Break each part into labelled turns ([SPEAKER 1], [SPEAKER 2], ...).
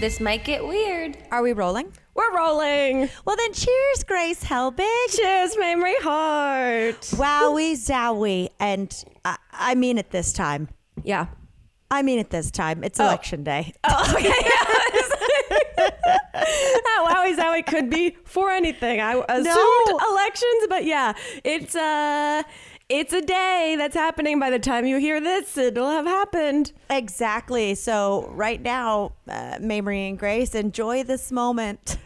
[SPEAKER 1] This might get weird.
[SPEAKER 2] Are we rolling?
[SPEAKER 3] We're rolling.
[SPEAKER 2] Well, then cheers, Grace Helbig.
[SPEAKER 3] Cheers, Mamrie Hart.
[SPEAKER 2] Wowie zowie. And I mean it this time.
[SPEAKER 3] Yeah.
[SPEAKER 2] I mean it this time. It's election day.
[SPEAKER 3] Oh, okay. Wowie zowie could be for anything. I assumed elections, but yeah, it's a day that's happening by the time you hear this. It'll have happened.
[SPEAKER 2] Exactly. So right now, Mamrie and Grace, enjoy this moment.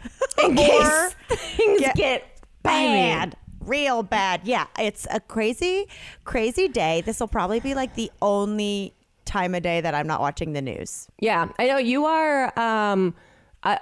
[SPEAKER 3] In case things get bad.
[SPEAKER 2] Real bad. Yeah, it's a crazy, crazy day. This will probably be like the only time of day that I'm not watching the news.
[SPEAKER 3] Yeah, I know you are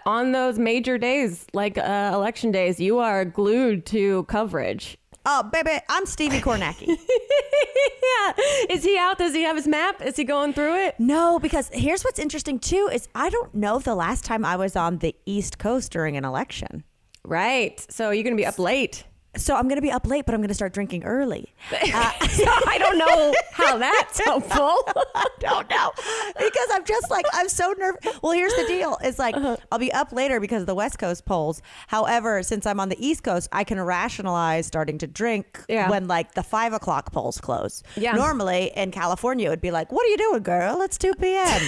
[SPEAKER 3] on those major days, like election days, you are glued to coverage.
[SPEAKER 2] Oh, baby, I'm Stevie Kornacki.
[SPEAKER 3] Yeah. Is he out? Does he have his map? Is he going through it?
[SPEAKER 2] No, because here's what's interesting too is I don't know the last time I was on the East Coast during an election.
[SPEAKER 3] Right. So you're going to be up late.
[SPEAKER 2] So I'm going to be up late, but I'm going to start drinking early.
[SPEAKER 3] So I don't know how that's helpful.
[SPEAKER 2] I don't know. Because I'm just like, I'm so nervous. Well, here's the deal. It's like, I'll be up later because of the West Coast polls. However, since I'm on the East Coast, I can rationalize starting to drink when like the 5 o'clock polls close. Yeah. Normally in California, it would be like, what are you doing, girl? It's 2 p.m.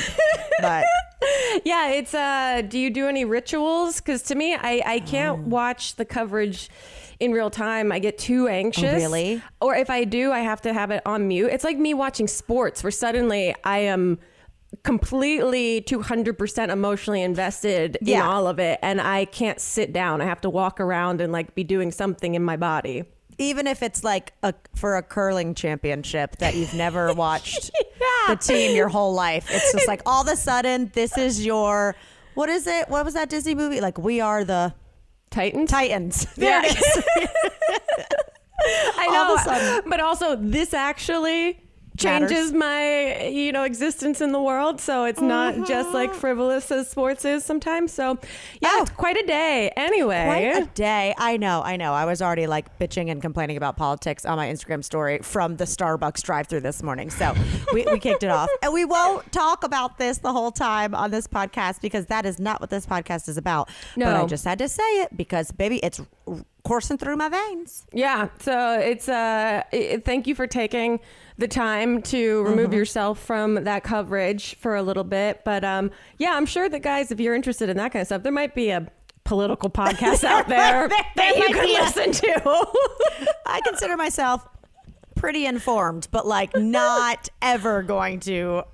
[SPEAKER 2] But
[SPEAKER 3] yeah, it's, do you do any rituals? Because to me, I can't watch the coverage in real time. I get too anxious.
[SPEAKER 2] Oh, really?
[SPEAKER 3] Or if I do, I have to have it on mute. It's like me watching sports where suddenly I am completely 200% emotionally invested in all of it. And I can't sit down. I have to walk around and like be doing something in my body.
[SPEAKER 2] Even if it's like for a curling championship that you've never watched the team your whole life. It's just like all of a sudden, this is your, what is it? What was that Disney movie? Like We Are the Titans. There it is.
[SPEAKER 3] I know. But also this actually changes my, existence in the world. So it's not just like frivolous as sports is sometimes. So yeah, it's quite a day. Anyway.
[SPEAKER 2] Quite a day. I know. I was already like bitching and complaining about politics on my Instagram story from the Starbucks drive-thru this morning. So we kicked it off. And we won't talk about this the whole time on this podcast because that is not what this podcast is about. No. But I just had to say it because, baby, it's coursing through my veins.
[SPEAKER 3] Yeah. So it's thank you for taking the time to remove yourself from that coverage for a little bit. But yeah, I'm sure that guys, if you're interested in that kind of stuff, there might be a political podcast out there that you could listen to.
[SPEAKER 2] I consider myself pretty informed, but like not ever going to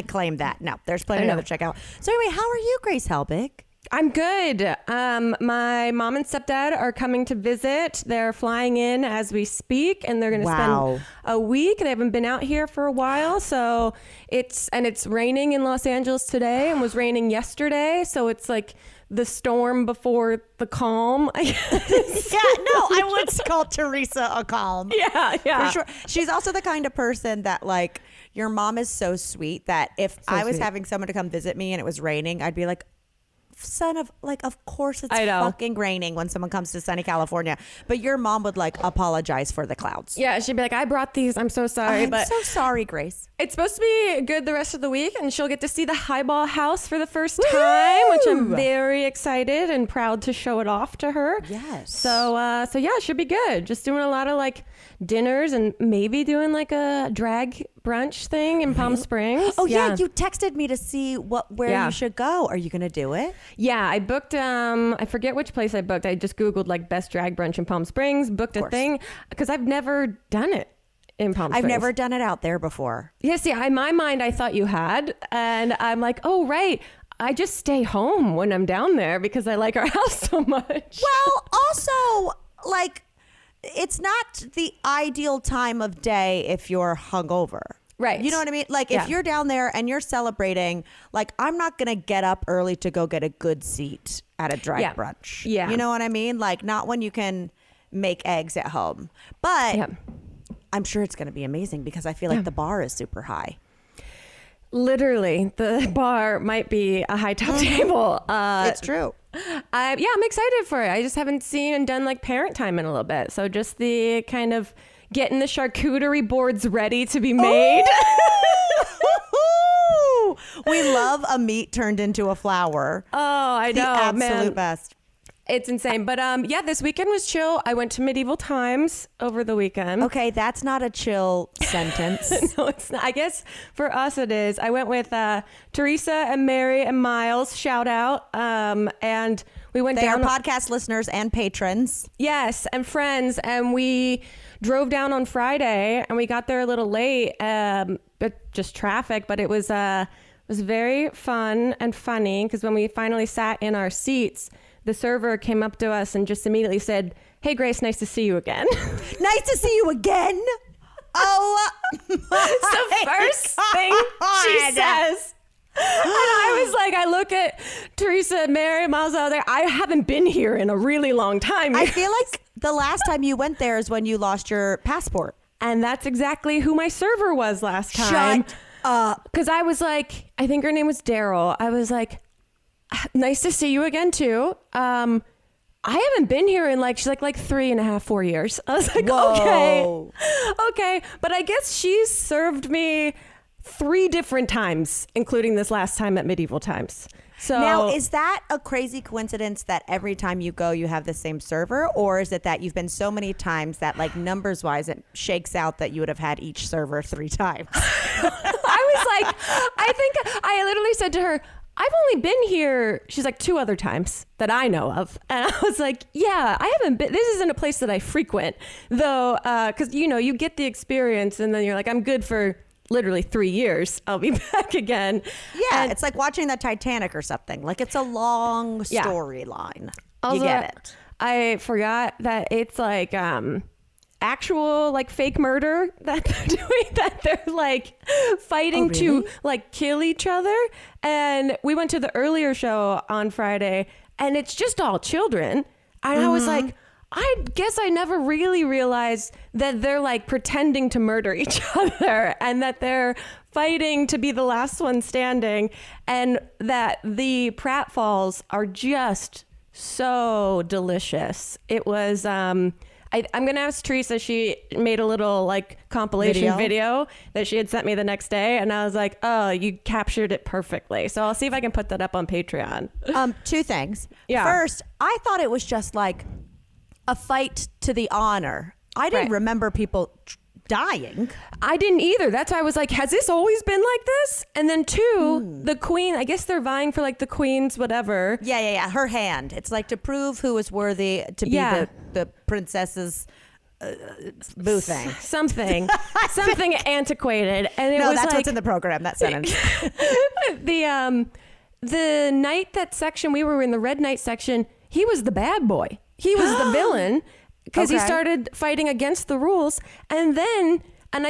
[SPEAKER 2] claim that. No, there's plenty of other check out. So anyway, how are you, Grace Helbig?
[SPEAKER 3] I'm good. My mom and stepdad are coming to visit. They're flying in as we speak, and they're going to spend a week. They haven't been out here for a while, so it's raining in Los Angeles today, and was raining yesterday. So it's like the storm before the calm. I guess.
[SPEAKER 2] Yeah, no, I would call Teresa a calm.
[SPEAKER 3] Yeah,
[SPEAKER 2] for sure. She's also the kind of person that like your mom is so sweet that if I was having someone to come visit me and it was raining, I'd be like, son of like, of course it's fucking raining when someone comes to sunny California. But your mom would like apologize for the clouds.
[SPEAKER 3] Yeah, she'd be like, I brought these. I'm so sorry.
[SPEAKER 2] I'm so sorry, Grace.
[SPEAKER 3] It's supposed to be good the rest of the week, and she'll get to see the Highball House for the first time, which I'm very excited and proud to show it off to her.
[SPEAKER 2] Yes.
[SPEAKER 3] So yeah, it should be good. Just doing a lot of like dinners and maybe doing like a drag brunch thing in Palm Springs.
[SPEAKER 2] Oh yeah, you texted me to see where you should go. Are you gonna do it?
[SPEAKER 3] Yeah, I booked I forget which place I booked. I just googled like best drag brunch in Palm Springs, booked a thing because I've never done it in Palm Springs.
[SPEAKER 2] I've never done it out there before.
[SPEAKER 3] Yeah, see, in my mind I thought you had, and I'm like, oh right, I just stay home when I'm down there because I like our house so much.
[SPEAKER 2] Well, also like it's not the ideal time of day if you're hungover.
[SPEAKER 3] Right.
[SPEAKER 2] You know what I mean? Like if you're down there and you're celebrating, like I'm not going to get up early to go get a good seat at a drag brunch. Yeah. You know what I mean? Like not when you can make eggs at home. But I'm sure it's going to be amazing because I feel like the bar is super high.
[SPEAKER 3] Literally, the bar might be a high top table.
[SPEAKER 2] It's true.
[SPEAKER 3] I'm excited for it. I just haven't seen and done like parent time in a little bit. So just the kind of getting the charcuterie boards ready to be made.
[SPEAKER 2] We love love a meat turned into a flower.
[SPEAKER 3] Oh, I know,
[SPEAKER 2] the absolute
[SPEAKER 3] man.
[SPEAKER 2] best.
[SPEAKER 3] It's insane. But yeah, this weekend was chill. I went to Medieval Times over the weekend.
[SPEAKER 2] Okay, that's not a chill sentence.
[SPEAKER 3] No, it's not. I guess for us it is. I went with Teresa and Mary and Miles. Shout out. And we went down.
[SPEAKER 2] They are podcast listeners and patrons.
[SPEAKER 3] Yes, and friends. And we drove down on Friday, and we got there a little late, but just traffic. But it was very fun and funny because when we finally sat in our seats, the server came up to us and just immediately said, "Hey, Grace, nice to see you again."
[SPEAKER 2] Nice to see you again. Oh,
[SPEAKER 3] it's the first thing she says. And I was like, I look at Teresa, Mary, Miles out there. I haven't been here in a really long time.
[SPEAKER 2] I feel like the last time you went there is when you lost your passport.
[SPEAKER 3] And that's exactly who my server was last time.
[SPEAKER 2] Shut up.
[SPEAKER 3] Because I was like, I think her name was Daryl. I was like, nice to see you again too. I haven't been here in she's like 3.5, 4 years. I was like,
[SPEAKER 2] Whoa.
[SPEAKER 3] okay. But I guess she's served me 3 different times, including this last time at Medieval Times. So
[SPEAKER 2] now, is that a crazy coincidence that every time you go, you have the same server? Or is it that you've been so many times that numbers wise, it shakes out that you would have had each server 3 times?
[SPEAKER 3] I was like, I think I literally said to her, I've only been here, she's like, 2 other times that I know of. And I was like, yeah, I haven't been, this isn't a place that I frequent though. Cause you get the experience and then you're like, I'm good for literally 3 years. I'll be back again.
[SPEAKER 2] Yeah.
[SPEAKER 3] And
[SPEAKER 2] it's like watching the Titanic or something. It's a long storyline. You get it.
[SPEAKER 3] I forgot that it's actual fake murder that they're doing, that they're fighting to kill each other. And we went to the earlier show on Friday and it's just all children. And I was like, I guess I never really realized that they're pretending to murder each other and that they're fighting to be the last one standing, and that the pratfalls are just so delicious. It was I'm gonna ask Teresa. She made a little compilation video that she had sent me the next day, and I was like, oh, you captured it perfectly. So I'll see if I can put that up on Patreon.
[SPEAKER 2] 2 things.
[SPEAKER 3] Yeah.
[SPEAKER 2] First, I thought it was just a fight to the honor. I didn't remember people dying.
[SPEAKER 3] I didn't either. That's why I was like, has this always been like this? And then 2, the queen, I guess they're vying for the queen's whatever.
[SPEAKER 2] Yeah. Her hand. It's to prove who was worthy to be the princess's boo thing.
[SPEAKER 3] Something antiquated. And it
[SPEAKER 2] no,
[SPEAKER 3] was
[SPEAKER 2] that's what's in the program, that sentence.
[SPEAKER 3] The knight, that section, we were in the red knight section, he was the bad boy. He was the villain because he started fighting against the rules. And then,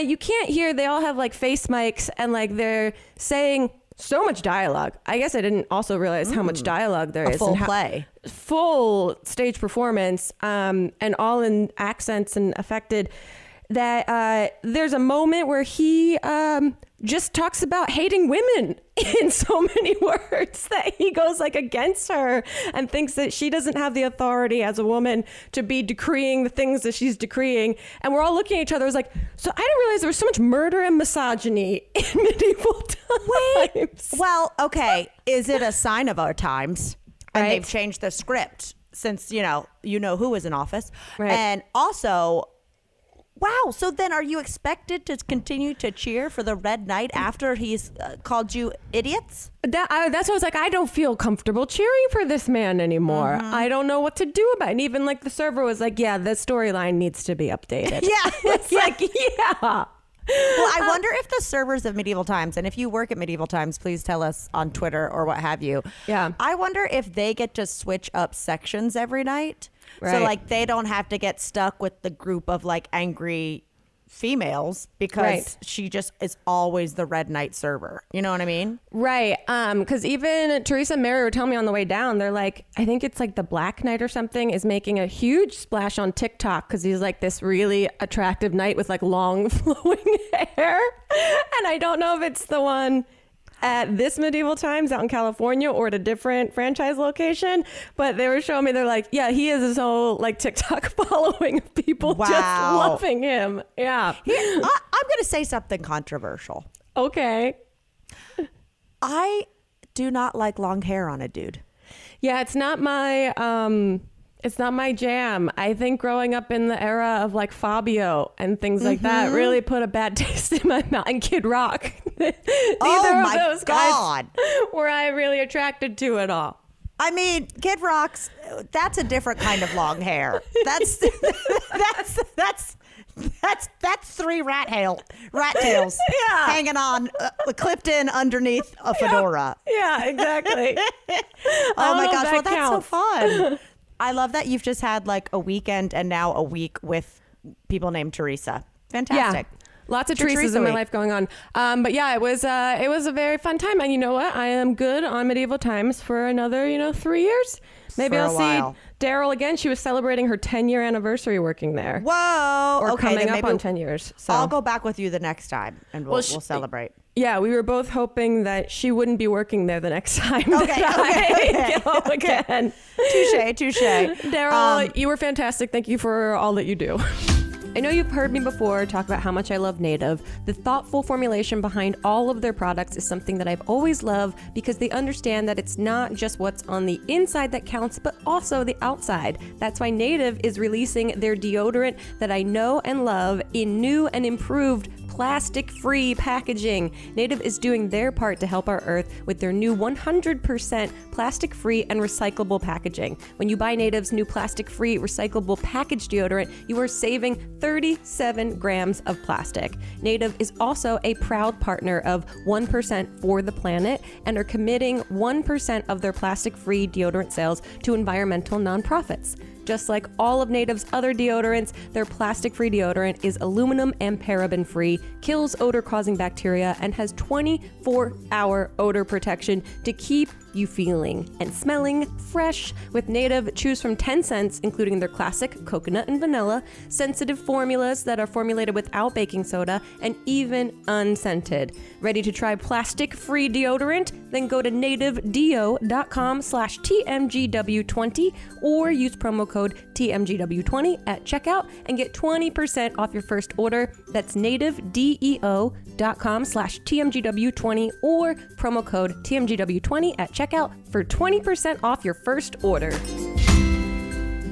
[SPEAKER 3] you can't hear, they all have face mics and they're saying so much dialogue. I guess I didn't also realize how much dialogue there is.
[SPEAKER 2] Full play.
[SPEAKER 3] Full stage performance, and all in accents and affected. That there's a moment where he just talks about hating women in so many words that he goes against her and thinks that she doesn't have the authority as a woman to be decreeing the things that she's decreeing. And we're all looking at each other. It's so I didn't realize there was so much murder and misogyny in medieval times.
[SPEAKER 2] Wait, well, okay. Is it a sign of our times? And
[SPEAKER 3] Right.
[SPEAKER 2] they've changed the script since, you know who was in office.
[SPEAKER 3] Right.
[SPEAKER 2] And also, wow. So then are you expected to continue to cheer for the Red Knight after he's called you idiots?
[SPEAKER 3] That's what I was like, I don't feel comfortable cheering for this man anymore. I don't know what to do about it. And even the server was like, yeah, the storyline needs to be updated.
[SPEAKER 2] Yeah.
[SPEAKER 3] It's yeah.
[SPEAKER 2] Well, I wonder if the servers of Medieval Times, and if you work at Medieval Times, please tell us on Twitter or what have you.
[SPEAKER 3] Yeah.
[SPEAKER 2] I wonder if they get to switch up sections every night.
[SPEAKER 3] Right.
[SPEAKER 2] So they don't have to get stuck with the group of angry females because she just is always the Red Knight server. You know what I mean?
[SPEAKER 3] Right. Because even Teresa and Mary were telling me on the way down, they're like, I think it's the Black Knight or something is making a huge splash on TikTok because he's this really attractive knight with long flowing hair. And I don't know if it's the one at this Medieval Times out in California or at a different franchise location, but they were showing me, they're like, yeah, he has his whole TikTok following of people just loving him. Yeah.
[SPEAKER 2] I'm going to say something controversial.
[SPEAKER 3] Okay.
[SPEAKER 2] I do not like long hair on a dude.
[SPEAKER 3] Yeah, it's not my jam. I think growing up in the era of like Fabio and things like that really put a bad taste in my mouth. And Kid Rock. Neither of those guys were I really attracted to at all.
[SPEAKER 2] I mean, Kid Rock's, that's a different kind of long hair. That's 3 rat tails hanging on, clipped in underneath a fedora.
[SPEAKER 3] Yeah, exactly.
[SPEAKER 2] Oh my gosh, well, that's so fun. I love that you've just had like a weekend and now a week with people named Teresa. Fantastic.
[SPEAKER 3] Yeah. Lots of Teresas in my life going on. But yeah, it was a very fun time. And you know what? I am good on Medieval Times for another, 3 years. Maybe I'll see Daryl again. She was celebrating her 10-year anniversary working there.
[SPEAKER 2] Whoa.
[SPEAKER 3] Or coming up on 10 years. So
[SPEAKER 2] I'll go back with you the next time and we'll celebrate.
[SPEAKER 3] Yeah, we were both hoping that she wouldn't be working there the next time I go again.
[SPEAKER 2] Touche.
[SPEAKER 3] Daryl, you were fantastic. Thank you for all that you do. I know you've heard me before talk about how much I love Native. The thoughtful formulation behind all of their products is something that I've always loved because they understand that it's not just what's on the inside that counts, but also the outside. That's why Native is releasing their deodorant that I know and love in new and improved plastic-free packaging. Native is doing their part to help our Earth with their new 100% plastic-free and recyclable packaging. When you buy Native's new plastic-free recyclable package deodorant, you are saving 37 grams of plastic. Native is also a proud partner of 1% for the planet and are committing 1% of their plastic-free deodorant sales to environmental nonprofits. Just like all of Native's other deodorants, their plastic-free deodorant is aluminum and paraben-free, kills odor-causing bacteria, and has 24-hour odor protection to keep you feeling and smelling fresh. With Native, choose from 10 scents, including their classic coconut and vanilla, sensitive formulas that are formulated without baking soda, and even unscented. Ready to try plastic-free deodorant? Then go to nativedeo.com/TMGW20 or use promo code TMGW20 at checkout and get 20% off your first order. That's nativedeo.com/TMGW20 or promo code TMGW20 at checkout for 20% off your first order.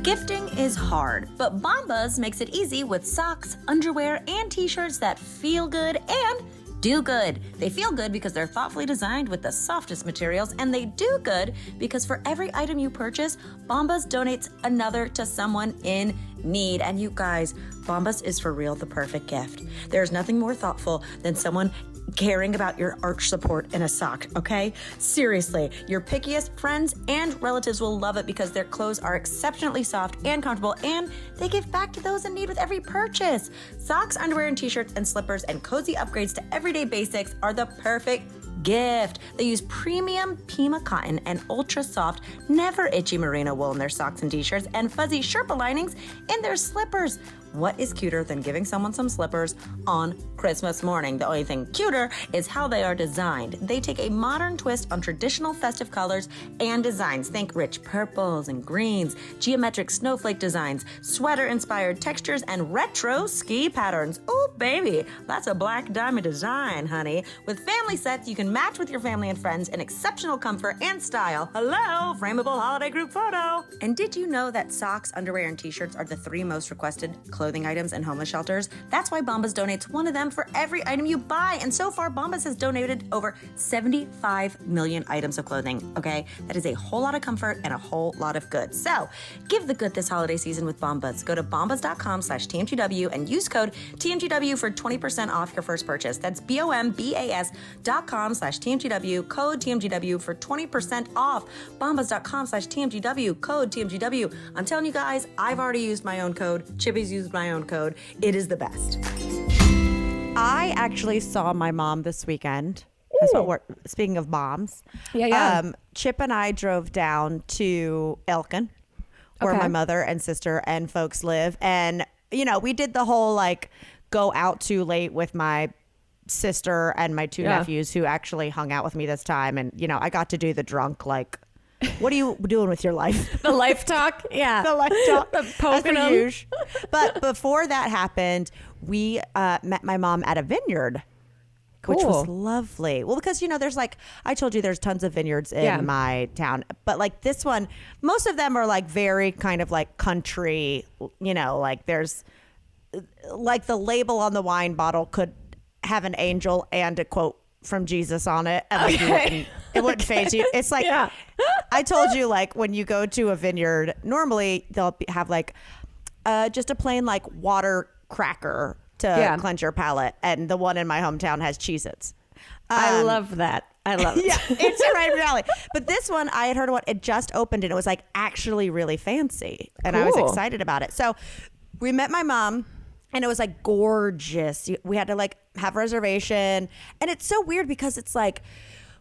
[SPEAKER 1] Gifting is hard, but BOMBAS makes it easy with socks, underwear, and t-shirts that feel good and do good. They feel good because they're thoughtfully designed with the softest materials, and they do good because for every item you purchase, BOMBAS donates another to someone in need. And you guys, BOMBAS is for real the perfect gift. There's nothing more thoughtful than someone caring about your arch support in a sock, okay? Seriously, your pickiest friends and relatives will love it because their clothes are exceptionally soft and comfortable, and they give back to those in need with every purchase. Socks, underwear, and t-shirts and slippers and cozy upgrades to everyday basics are the perfect gift. They use premium Pima cotton and ultra soft, never itchy merino wool in their socks and t-shirts and fuzzy Sherpa linings in their slippers. What is cuter than giving someone some slippers on Christmas morning? The only thing cuter is how they are designed. They take a modern twist on traditional festive colors and designs. Think rich purples and greens, geometric snowflake designs, sweater-inspired textures, and retro ski patterns. Ooh, baby, that's a black diamond design, honey. With family sets, you can match with your family and friends in exceptional comfort and style. Hello, frameable holiday group photo. And did you know that socks, underwear, and t-shirts are the 3 most requested clothing items in homeless shelters? That's why BOMBAS donates one of them for every item you buy. And so far, BOMBAS has donated over 75 million items of clothing, okay? That is a whole lot of comfort and a whole lot of good. So give the good this holiday season with BOMBAS. Go to bombas.com/TMGW and use code TMGW for 20% off your first purchase. That's BOMBAS.com/TMGW, code TMGW for 20% off. bombas.com/TMGW, code TMGW. I'm telling you guys, I've already used my own code. Chippy's used my own code. It is the best.
[SPEAKER 2] I actually saw my mom this weekend. That's what we're speaking of moms.
[SPEAKER 3] Yeah.
[SPEAKER 2] Chip and I drove down to Elkin, where my mother and sister and folks live. And, we did the whole like go out too late with my sister and my 2 nephews who actually hung out with me this time. And, I got to do the drunk, like, what are you doing with your life?
[SPEAKER 3] The life talk? Yeah.
[SPEAKER 2] The life talk.
[SPEAKER 3] Poking them.
[SPEAKER 2] But before that happened, we met my mom at a vineyard. which
[SPEAKER 3] Cool.
[SPEAKER 2] was lovely. Well, because, there's like, I told you there's tons of vineyards in my town, but like this one, most of them are like very kind of like country, like there's like the label on the wine bottle could have an angel and a quote from Jesus on it. And like it wouldn't phase you. It's like, I told you, like when you go to a vineyard, normally they'll have like just a plain like water cracker to cleanse your palate, and the one in my hometown has Cheez-Its.
[SPEAKER 3] I love that. I love it.
[SPEAKER 2] Yeah, it's right in reality. But this one, I had heard what it just opened, and it was like actually really fancy, and I was excited about it. So we met my mom, and it was like gorgeous. We had to like have a reservation, and it's so weird because it's like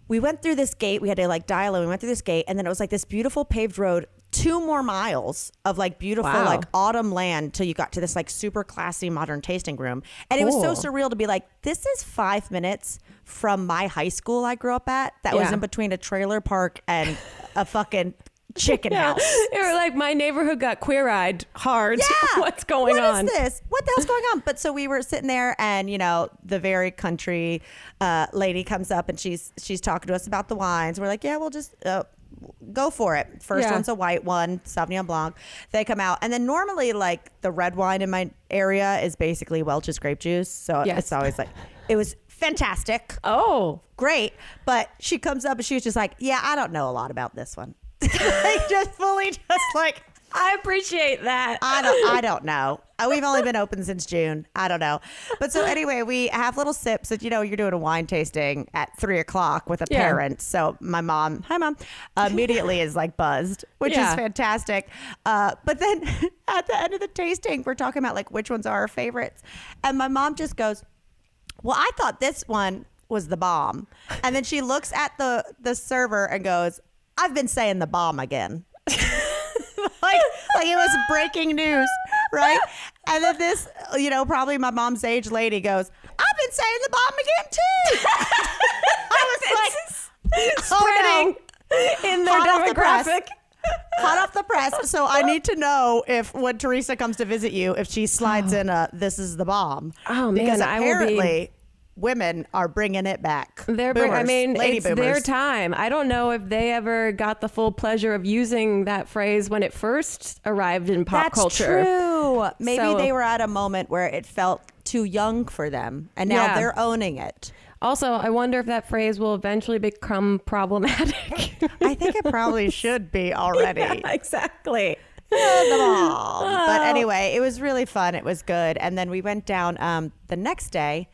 [SPEAKER 2] we went through this gate. We had to like dial in. We went through this gate, and then it was like this beautiful paved road. 2 more miles of like beautiful like autumn land till you got to this like super classy modern tasting room. And it was so surreal to be like, this is 5 minutes from my high school I grew up at that was in between a trailer park and a fucking chicken house.
[SPEAKER 3] You were like, my neighborhood got queer-eyed hard.
[SPEAKER 2] Yeah.
[SPEAKER 3] What's going on?
[SPEAKER 2] What is this? What the hell's going on? But so we were sitting there, and the very country lady comes up, and she's talking to us about the wines. We're like, yeah, we'll just go for it. First one's a white one, Sauvignon Blanc. They come out, and then normally like the red wine in my area is basically Welch's grape juice. So it's always like, it was fantastic.
[SPEAKER 3] Oh,
[SPEAKER 2] great. But she comes up and she was just like, yeah, I don't know a lot about this one. Like just fully just like,
[SPEAKER 3] I appreciate that.
[SPEAKER 2] I don't know. We've only been open since June. I don't know. But so anyway, we have little sips that, you're doing a wine tasting at 3:00 with a parent. So my mom, hi mom, immediately is like buzzed, which is fantastic. But then at the end of the tasting, we're talking about like which ones are our favorites. And my mom just goes, well, I thought this one was the bomb. And then she looks at the server and goes, I've been saying the bomb again. like it was breaking news, right? And then this, probably my mom's age lady goes, I've been saying the bomb again too. I was like,
[SPEAKER 3] spreading in their demographic.
[SPEAKER 2] Hot off the press. So I need to know if when Teresa comes to visit you, if she slides in this is the bomb.
[SPEAKER 3] Oh man,
[SPEAKER 2] because apparently women are bringing it back.
[SPEAKER 3] It's their time. I don't know if they ever got the full pleasure of using that phrase when it first arrived in pop culture.
[SPEAKER 2] That's true. Maybe they were at a moment where it felt too young for them, and now they're owning it.
[SPEAKER 3] Also, I wonder if that phrase will eventually become problematic.
[SPEAKER 2] I think it probably should be already.
[SPEAKER 3] Yeah, exactly.
[SPEAKER 2] The bomb. But anyway, it was really fun. It was good. And then we went down the next day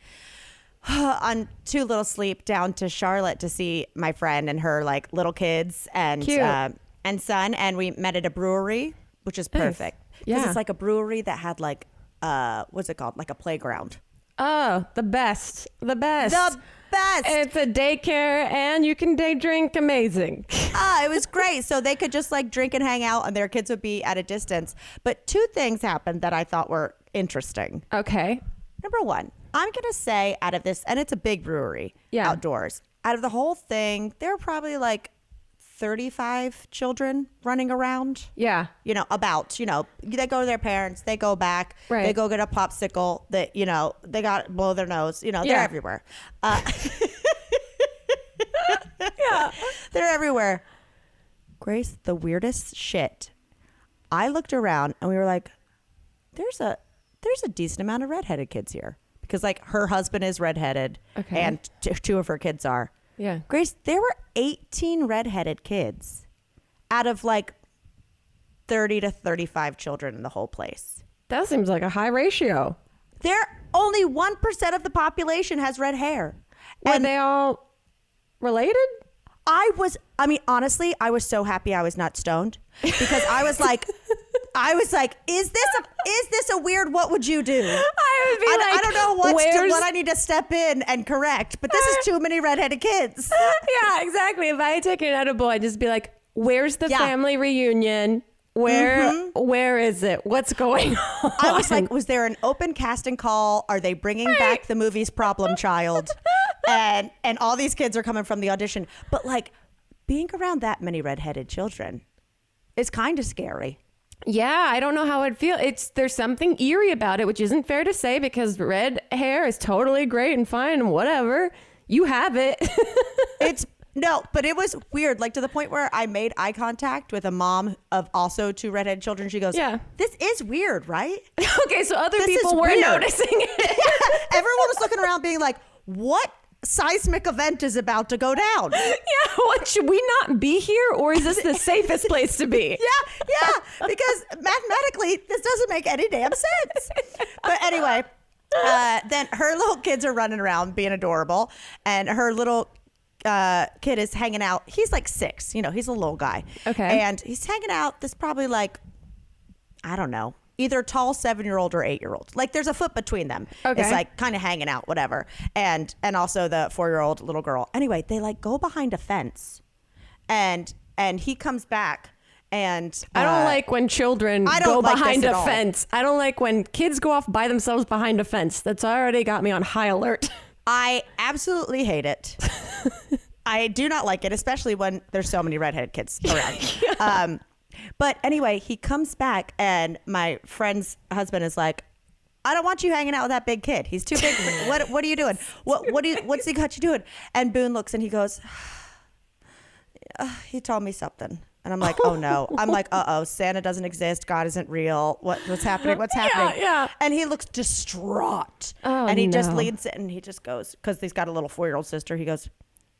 [SPEAKER 2] on too little sleep down to Charlotte to see my friend and her like little kids and son, and we met at a brewery, which is perfect because it's like a brewery that had like what's it called, like a playground.
[SPEAKER 3] Oh, the best. It's a daycare and you can day drink. Amazing.
[SPEAKER 2] It was great. So they could just like drink and hang out, and their kids would be at a distance. But 2 things happened that I thought were interesting.
[SPEAKER 3] Okay.
[SPEAKER 2] Number 1, I'm going to say out of this, and it's a big brewery outdoors, out of the whole thing, there are probably like 35 children running around.
[SPEAKER 3] Yeah.
[SPEAKER 2] They go to their parents, they go back, they go get a popsicle, that, they got to blow their nose, they're everywhere. They're everywhere. Grace, the weirdest shit. I looked around and we were like, there's a decent amount of redheaded kids here, because like her husband is redheaded and 2 of her kids are.
[SPEAKER 3] Yeah.
[SPEAKER 2] Grace, there were 18 redheaded kids out of like 30 to 35 children in the whole place.
[SPEAKER 3] That seems like a high ratio.
[SPEAKER 2] Only 1% of the population has red hair.
[SPEAKER 3] Were they all related?
[SPEAKER 2] Honestly, I was so happy I was not stoned, because I was like, is this a weird, what would you do? I don't know what I need to step in and correct, but this is too many redheaded kids.
[SPEAKER 3] Yeah, exactly. If I had taken an edible, I'd just be like, where's the family reunion? Where is it? What's going on?
[SPEAKER 2] I was like, was there an open casting call? Are they bringing back the movie's Problem Child? And all these kids are coming from the audition. But like, being around that many redheaded children is kind of scary.
[SPEAKER 3] Yeah, I don't know how I'd feel. There's something eerie about it, which isn't fair to say because red hair is totally great and fine and whatever. You have it.
[SPEAKER 2] No, but it was weird, like to the point where I made eye contact with a mom of also 2 redhead children. She goes,
[SPEAKER 3] yeah,
[SPEAKER 2] this is weird, right?
[SPEAKER 3] Okay, so other people were noticing it.
[SPEAKER 2] Yeah, everyone was looking around being like, what seismic event is about to go down?
[SPEAKER 3] Yeah, what, should we not be here, or is this the safest place to be?
[SPEAKER 2] Yeah, because mathematically, this doesn't make any damn sense. But anyway, then her little kids are running around being adorable, and her little kid is hanging out. He's like 6, he's a little guy.
[SPEAKER 3] Okay.
[SPEAKER 2] And he's hanging out. This probably like, I don't know, either tall 7-year-old or 8-year-old. Like there's a foot between them.
[SPEAKER 3] Okay.
[SPEAKER 2] It's like kind of hanging out, whatever. And also the 4-year-old little girl. Anyway, they like go behind a fence, and he comes back. And
[SPEAKER 3] I don't like when children go behind a fence. I don't like when kids go off by themselves behind a fence. That's already got me on high alert.
[SPEAKER 2] I absolutely hate it. I do not like it, especially when there's so many redheaded kids around. Yeah. But anyway, he comes back, and my friend's husband is like, I don't want you hanging out with that big kid. He's too big. What are you doing? What's he got you doing? And Boone looks and he goes, he told me something. And I'm like, oh no. I'm like, Santa doesn't exist. God isn't real. What's happening? What's happening?
[SPEAKER 3] Yeah.
[SPEAKER 2] And he looks distraught.
[SPEAKER 3] Oh,
[SPEAKER 2] and he just leans in and he just goes, because he's got a little 4-year-old sister. He goes,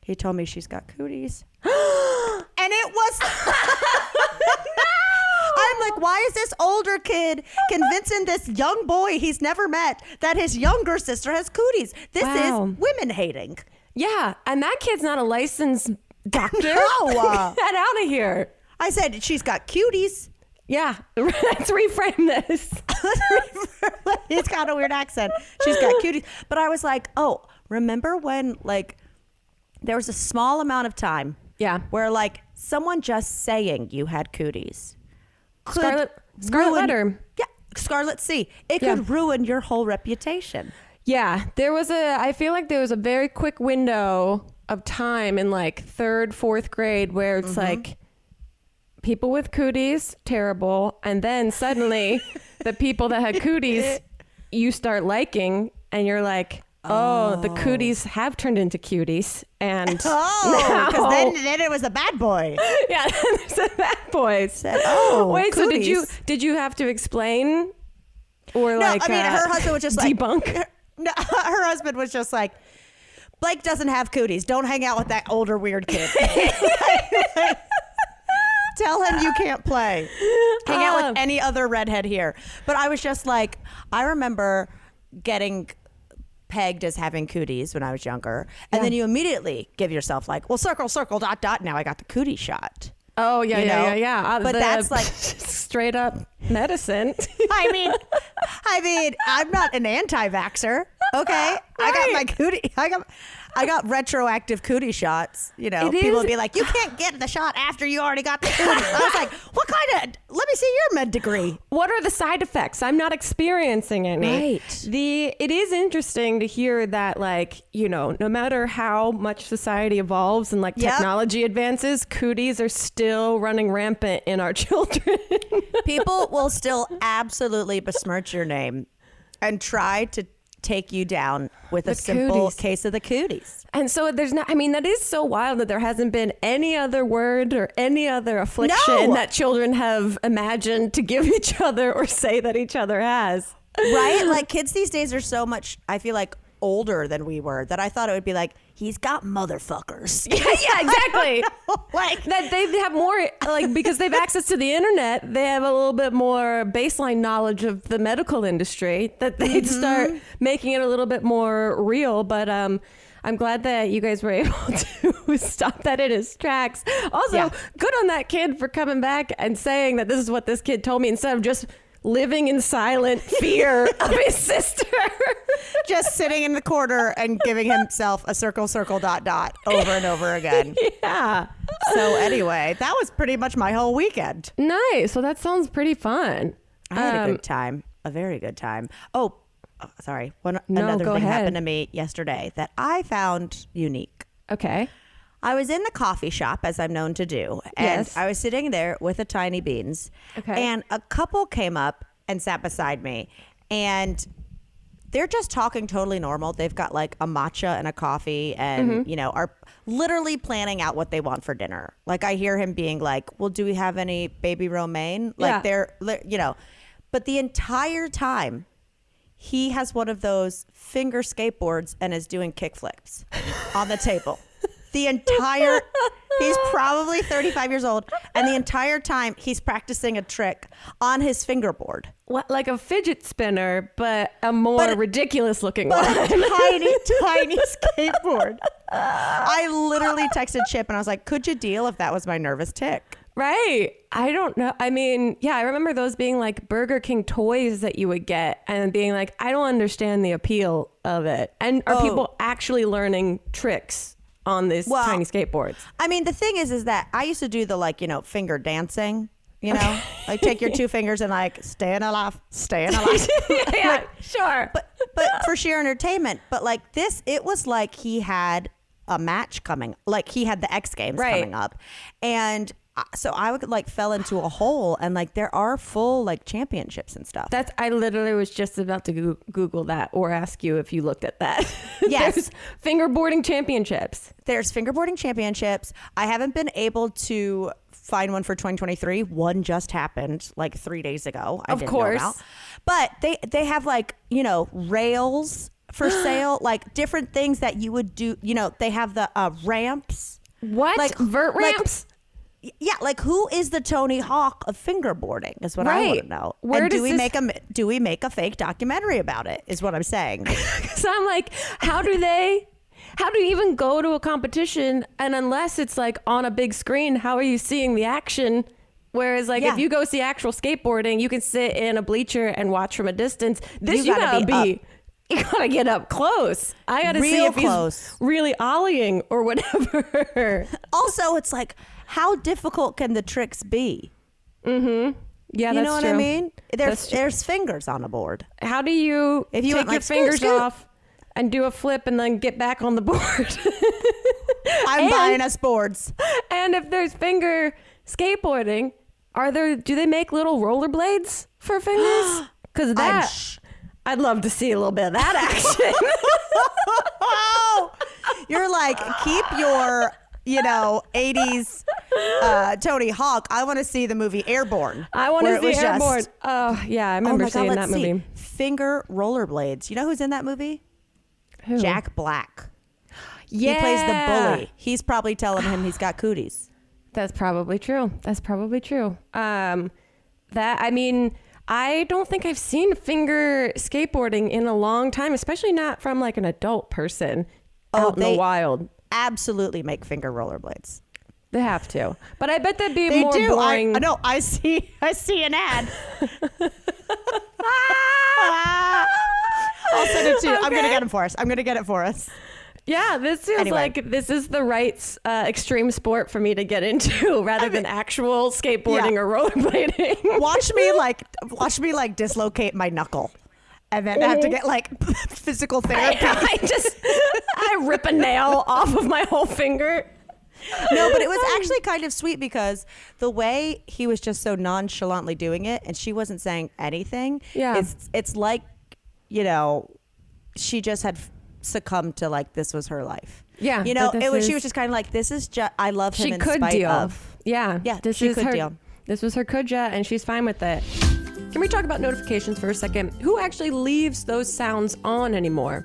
[SPEAKER 2] he told me she's got cooties. And it was... I'm like, why is this older kid convincing this young boy he's never met that his younger sister has cooties? This is women hating.
[SPEAKER 3] Yeah. And that kid's not a licensed doctor.
[SPEAKER 2] No.
[SPEAKER 3] Get out of here.
[SPEAKER 2] I said, she's got cuties.
[SPEAKER 3] Yeah. Let's reframe this.
[SPEAKER 2] He's got a weird accent. She's got cuties. But I was like, oh, remember when like there was a small amount of time where like someone just saying you had cooties
[SPEAKER 3] Scarlet letter.
[SPEAKER 2] Yeah. Scarlet C. It could ruin your whole reputation.
[SPEAKER 3] Yeah. I feel like there was a very quick window of time in like 3rd, 4th grade where it's like people with cooties, terrible. And then suddenly the people that had cooties, you start liking, and you're like, oh, the cooties have turned into cuties. And
[SPEAKER 2] because then it was a bad boy.
[SPEAKER 3] Yeah, there's a bad boy.
[SPEAKER 2] Said,
[SPEAKER 3] wait, cooties. So did you have to explain, or
[SPEAKER 2] no, I mean, her husband was just
[SPEAKER 3] debunk?
[SPEAKER 2] No, her husband was just like, Blake doesn't have cooties. Don't hang out with that older weird kid. Tell him you can't play. Hang out with any other redhead here. But I was just like, I remember getting pegged as having cooties when I was younger, and then you immediately give yourself like, well, circle, circle, dot, dot. Now I got the cootie shot.
[SPEAKER 3] Oh yeah, yeah.
[SPEAKER 2] But that's like
[SPEAKER 3] straight up medicine.
[SPEAKER 2] I mean, I'm not an anti-vaxxer. Okay, I got my cootie. I got retroactive cootie shots. People would be like, you can't get the shot after you already got the cootie. I was like, what kind of? Let me see your med degree.
[SPEAKER 3] What are the side effects? I'm not experiencing any.
[SPEAKER 2] Right.
[SPEAKER 3] It is interesting to hear that, like, no matter how much society evolves and like technology advances, cooties are still running rampant in our children.
[SPEAKER 2] People will still absolutely besmirch your name and try to take you down with a simple case of the cooties.
[SPEAKER 3] And so that is so wild that there hasn't been any other word or any other affliction that children have imagined to give each other or say that each other has.
[SPEAKER 2] Right? Like kids these days are so much, I feel like, older than we were, that I thought it would be like, he's got motherfuckers.
[SPEAKER 3] Yeah, exactly. Like that they have more, like, because they've access to the internet, they have a little bit more baseline knowledge of the medical industry, that they'd start making it a little bit more real. But I'm glad that you guys were able to stop that in its tracks. Also, good on that kid for coming back and saying that this is what this kid told me, instead of just living in silent fear of his sister.
[SPEAKER 2] Just sitting in the corner and giving himself a circle, circle, dot, dot over and over again.
[SPEAKER 3] Yeah.
[SPEAKER 2] So anyway, that was pretty much my whole weekend.
[SPEAKER 3] Nice. Well, that sounds pretty fun.
[SPEAKER 2] I had a good time. A very good time. Oh, sorry. Another thing happened to me yesterday that I found unique.
[SPEAKER 3] Okay.
[SPEAKER 2] I was in the coffee shop, as I'm known to do, and
[SPEAKER 3] Yes.
[SPEAKER 2] I was sitting there with a tiny beans, and a couple came up and sat beside me, and they're just talking totally normal. They've got like a matcha and a coffee and, are literally planning out what they want for dinner. Like I hear him being like, well, do we have any baby romaine? Like they're, but the entire time he has one of those finger skateboards and is doing kickflips on the table. He's probably 35 years old, and the entire time he's practicing a trick on his fingerboard.
[SPEAKER 3] What, like a fidget spinner, but a more ridiculous looking one.
[SPEAKER 2] A tiny skateboard. I literally texted Chip and I was like, could you deal if that was my nervous tick?
[SPEAKER 3] Right. I don't know. I mean, yeah, I remember those being like Burger King toys that you would get and being like, I don't understand the appeal of it. And are people actually learning tricks on these tiny skateboards?
[SPEAKER 2] I mean, the thing is that I used to do the finger dancing, like take your two fingers and like staying alive.
[SPEAKER 3] Yeah, sure.
[SPEAKER 2] But for sheer entertainment. But like this, it was like he had a match coming, like he had the X Games coming up. And so I would fell into a hole, and there are full championships and stuff.
[SPEAKER 3] I literally was just about to Google that or ask you if you looked at that.
[SPEAKER 2] Yes.
[SPEAKER 3] There's fingerboarding championships.
[SPEAKER 2] There's fingerboarding championships. I haven't been able to find one for 2023. One just happened 3 days ago. I didn't know about. But they have rails for sale, different things that you would do. They have the ramps.
[SPEAKER 3] What? Vert ramps?
[SPEAKER 2] Yeah, who is the Tony Hawk of fingerboarding is what I want to know.
[SPEAKER 3] Where
[SPEAKER 2] do we make a fake documentary about it is what I'm saying.
[SPEAKER 3] So I'm like, how do you even go to a competition? And unless it's on a big screen, how are you seeing the action? Whereas if you go see actual skateboarding, you can sit in a bleacher and watch from a distance. You gotta get up close. I gotta see if he's really ollieing or whatever.
[SPEAKER 2] Also, it's how difficult can the tricks be?
[SPEAKER 3] Mm-hmm. Yeah,
[SPEAKER 2] you
[SPEAKER 3] that's
[SPEAKER 2] know what
[SPEAKER 3] true.
[SPEAKER 2] I mean? There's fingers on a board.
[SPEAKER 3] How do you take your fingers off and do a flip and then get back on the board?
[SPEAKER 2] I'm buying us boards.
[SPEAKER 3] And if there's finger skateboarding, do they make little rollerblades for fingers? Because I'd love to see a little bit of that action.
[SPEAKER 2] You're keep your 80s Tony Hawk. I want to see the movie Airborne.
[SPEAKER 3] I want to see Airborne. Oh, yeah. I remember seeing that movie.
[SPEAKER 2] Finger rollerblades. You know who's in that movie?
[SPEAKER 3] Who?
[SPEAKER 2] Jack Black.
[SPEAKER 3] Yeah.
[SPEAKER 2] He plays the bully. He's probably telling him he's got cooties.
[SPEAKER 3] That's probably true. I don't think I've seen finger skateboarding in a long time, especially not from an adult person out in the wild.
[SPEAKER 2] Absolutely make finger rollerblades.
[SPEAKER 3] They have to, but I bet that'd be more boring.
[SPEAKER 2] I see an ad. I'll send it to you. Okay. I'm gonna get it for us.
[SPEAKER 3] Yeah, this feels like this is the right extreme sport for me to get into rather than actual skateboarding or rollerblading.
[SPEAKER 2] Watch me dislocate my knuckle. And then have to get physical therapy.
[SPEAKER 3] I rip a nail off of my whole finger.
[SPEAKER 2] No, but it was actually kind of sweet because the way he was just so nonchalantly doing it and she wasn't saying anything.
[SPEAKER 3] Yeah.
[SPEAKER 2] It's like, she just had succumbed to this was her life.
[SPEAKER 3] Yeah.
[SPEAKER 2] She was just kind of this is just, I love him in spite of.
[SPEAKER 3] Yeah.
[SPEAKER 2] Yeah, she could deal.
[SPEAKER 3] This was her kuja and she's fine with it. Can we talk about notifications for a second? Who actually leaves those sounds on anymore?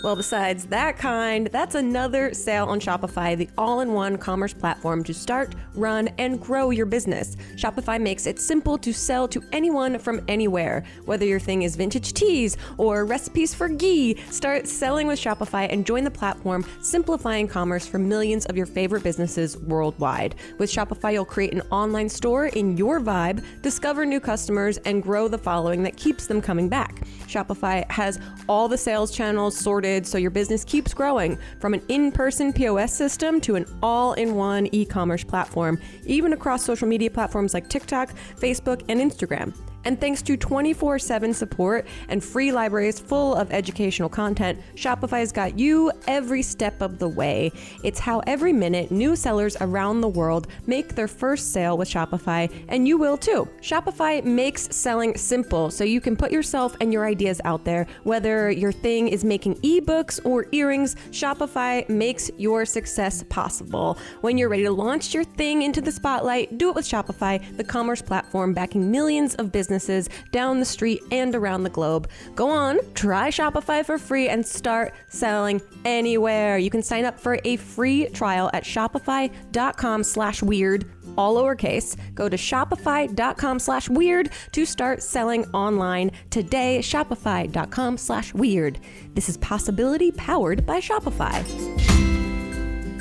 [SPEAKER 3] Well, besides that kind, that's another sale on Shopify, the all-in-one commerce platform to start, run, and grow your business. Shopify makes it simple to sell to anyone from anywhere. Whether your thing is vintage teas or recipes for ghee, start selling with Shopify and join the platform, simplifying commerce for millions of your favorite businesses worldwide. With Shopify, you'll create an online store in your vibe, discover new customers, and grow the following that keeps them coming back. Shopify has all the sales channels sorted so your business keeps growing, from an in-person POS system to an all-in-one e-commerce platform, even across social media platforms like TikTok, Facebook, and Instagram. And thanks to 24/7 support and free libraries full of educational content, Shopify's got you every step of the way. It's how every minute new sellers around the world make their first sale with Shopify, and you will too. Shopify makes selling simple so you can put yourself and your ideas out there. Whether your thing is making ebooks or earrings, Shopify makes your success possible. When you're ready to launch your thing into the spotlight, do it with Shopify, the commerce platform backing millions of businesses down the street and around the globe. Go on, try Shopify for free and start selling anywhere. You can sign up for a free trial at shopify.com/weird, all lowercase. Go to shopify.com/weird to start selling online today. Shopify.com/weird. This is Possibility powered by Shopify.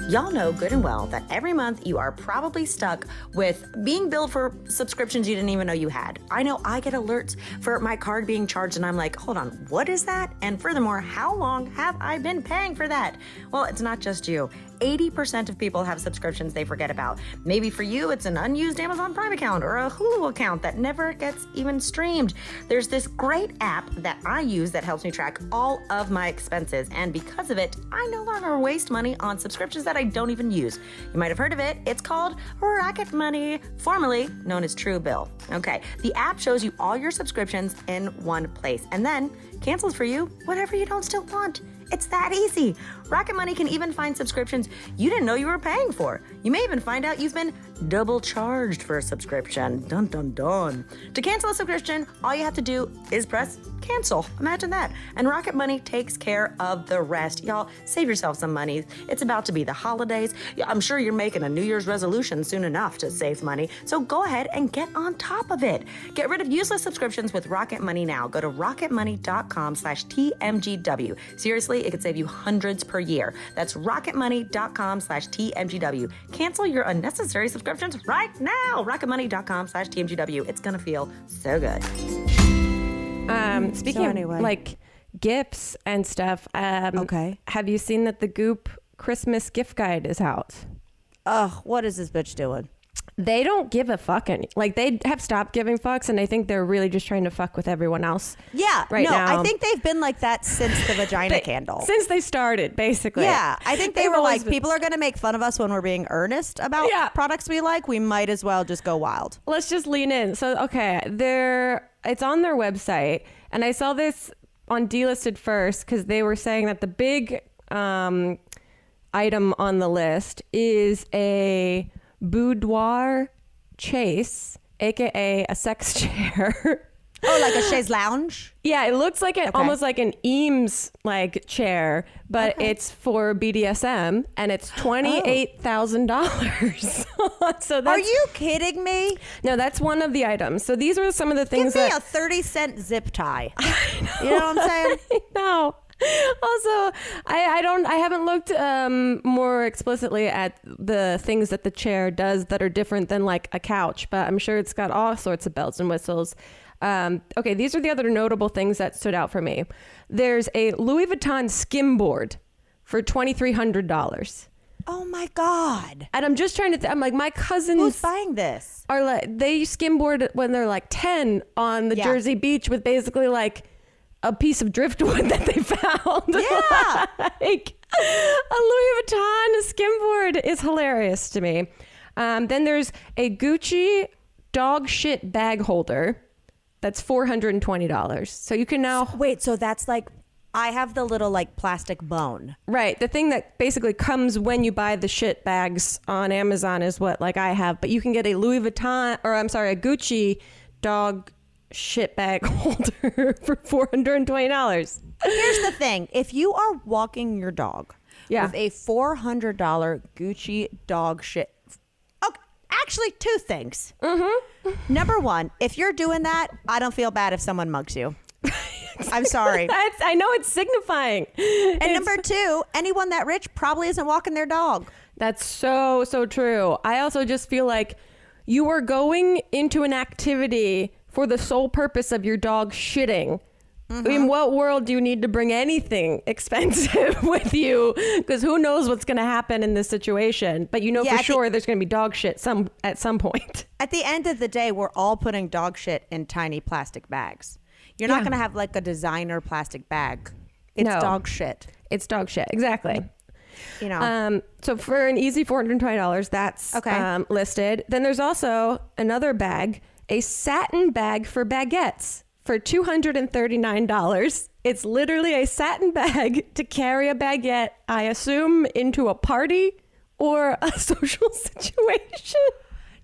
[SPEAKER 1] Y'all know good and well that every month you are probably stuck with being billed for subscriptions you didn't even know you had. I know I get alerts for my card being charged and I'm like, hold on, what is that? And furthermore, how long have I been paying for that? Well, it's not just you. 80% of people have subscriptions they forget about. Maybe for you, it's an unused Amazon Prime account or a Hulu account that never gets even streamed. There's this great app that I use that helps me track all of my expenses. And because of it, I no longer waste money on subscriptions that I don't even use. You might have heard of it. It's called Rocket Money, formerly known as Truebill. Okay, the app shows you all your subscriptions in one place and then cancels for you whatever you don't still want. It's that easy. Rocket Money can even find subscriptions you didn't know you were paying for. You may even find out you've been double charged for a subscription. Dun, dun, dun. To cancel a subscription, all you have to do is press cancel. Imagine that. And Rocket Money takes care of the rest. Y'all, save yourself some money. It's about to be the holidays. I'm sure you're making a New Year's resolution soon enough to save money. So go ahead and get on top of it. Get rid of useless subscriptions with Rocket Money now. Go to rocketmoney.com/TMGW. Seriously, it could save you hundreds per year. That's rocketmoney.com/TMGW. Cancel your unnecessary subscriptions right now. rocketmoney.com/TMGW. It's going to feel so good.
[SPEAKER 3] Speaking of like gifts and stuff,
[SPEAKER 2] okay.
[SPEAKER 3] Have you seen that the Goop Christmas gift guide is out?
[SPEAKER 2] Ugh, what is this bitch doing?
[SPEAKER 3] They don't give a fuck like they have stopped giving fucks, and I think they're really just trying to fuck with everyone else.
[SPEAKER 2] Yeah,
[SPEAKER 3] right now.
[SPEAKER 2] I think they've been like that since the vagina candle.
[SPEAKER 3] Since they started, basically.
[SPEAKER 2] Yeah, I think they were like, people are going to make fun of us when we're being earnest about products we like. We might as well just go wild.
[SPEAKER 3] Let's just lean in. So, okay, it's on their website, and I saw this on Delisted first because they were saying that the big item on the list is a boudoir chase, aka a sex chair.
[SPEAKER 2] Oh, like a chaise lounge?
[SPEAKER 3] Yeah, it looks like almost like an Eames like chair, but it's for BDSM, and it's $28,000. So that's,
[SPEAKER 2] are you kidding me?
[SPEAKER 3] No, that's one of the items. So these are some of the things.
[SPEAKER 2] Give me a 30-cent zip tie. You know what I'm saying?
[SPEAKER 3] No. Also, I haven't looked more explicitly at the things that the chair does that are different than like a couch, but I'm sure it's got all sorts of bells and whistles. Okay, these are the other notable things that stood out for me. There's a Louis Vuitton skimboard for $2,300.
[SPEAKER 2] Oh my God.
[SPEAKER 3] And I'm just trying to I'm like, my cousins.
[SPEAKER 2] Who's buying this?
[SPEAKER 3] Are like, they skimboard when they're like 10 on the Jersey beach with basically like a piece of driftwood that they found.
[SPEAKER 2] Yeah.
[SPEAKER 3] Like, a Louis Vuitton skimboard is hilarious to me. Then there's a Gucci dog shit bag holder. That's $420. So you can now...
[SPEAKER 2] Wait, so that's like... I have the little like plastic bone.
[SPEAKER 3] Right. The thing that basically comes when you buy the shit bags on Amazon is what like I have. But you can get a Louis Vuitton, or I'm sorry, a Gucci dog shit bag holder for $420.
[SPEAKER 2] Here's the thing. If you are walking your dog with a $400 Gucci dog shit... Okay, actually, two things. Mm-hmm. Number one, if you're doing that, I don't feel bad if someone mugs you. I'm sorry.
[SPEAKER 3] I know it's signifying.
[SPEAKER 2] And number two, anyone that rich probably isn't walking their dog.
[SPEAKER 3] That's so true. I also just feel like you are going into an activity for the sole purpose of your dog shitting. In what world do you need to bring anything expensive with you? Because who knows what's going to happen in this situation. But for sure there's going to be dog shit at some point.
[SPEAKER 2] At the end of the day, we're all putting dog shit in tiny plastic bags. You're not going to have like a designer plastic bag. It's dog shit.
[SPEAKER 3] It's dog shit. Exactly. So for an easy $420, that's listed. Then there's also another bag, a satin bag for baguettes for $239. It's literally a satin bag to carry a baguette, I assume, into a party or a social situation.